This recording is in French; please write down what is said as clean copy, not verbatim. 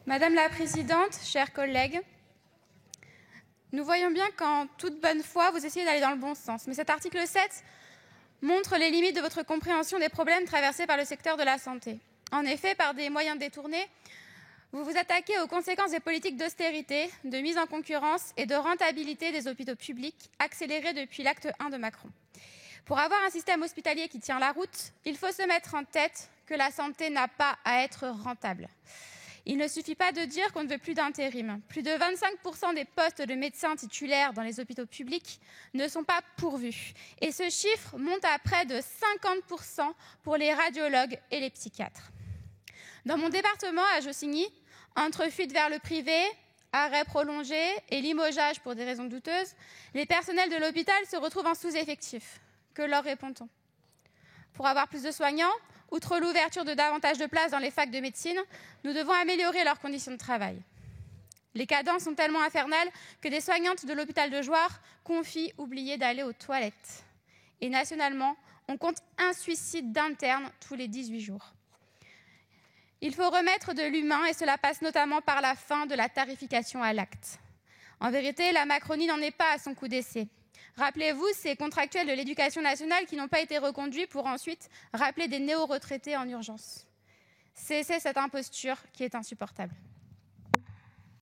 Madame la Présidente, chers collègues, nous voyons bien qu'en toute bonne foi, vous essayez d'aller dans le bon sens. Mais cet article 7 montre les limites de votre compréhension des problèmes traversés par le secteur de la santé. En effet, par des moyens détournés, vous vous attaquez aux conséquences des politiques d'austérité, de mise en concurrence et de rentabilité des hôpitaux publics accélérées depuis l'acte 1 de Macron. Pour avoir un système hospitalier qui tient la route, il faut se mettre en tête que la santé n'a pas à être rentable. Il ne suffit pas de dire qu'on ne veut plus d'intérim. Plus de 25% des postes de médecins titulaires dans les hôpitaux publics ne sont pas pourvus. Et ce chiffre monte à près de 50% pour les radiologues et les psychiatres. Dans mon département, à Jossigny, entre fuite vers le privé, arrêt prolongé et limogeage pour des raisons douteuses, les personnels de l'hôpital se retrouvent en sous-effectif. Que leur répond-on? Pour avoir plus de soignants, outre l'ouverture de davantage de places dans les facs de médecine, nous devons améliorer leurs conditions de travail. Les cadences sont tellement infernales que des soignantes de l'hôpital de Jouarre confient oublier d'aller aux toilettes. Et nationalement, on compte un suicide d'interne tous les 18 jours. Il faut remettre de l'humain et cela passe notamment par la fin de la tarification à l'acte. En vérité, la Macronie n'en est pas à son coup d'essai. Rappelez-vous ces contractuels de l'éducation nationale qui n'ont pas été reconduits pour ensuite rappeler des néo-retraités en urgence. Cessez cette imposture qui est insupportable.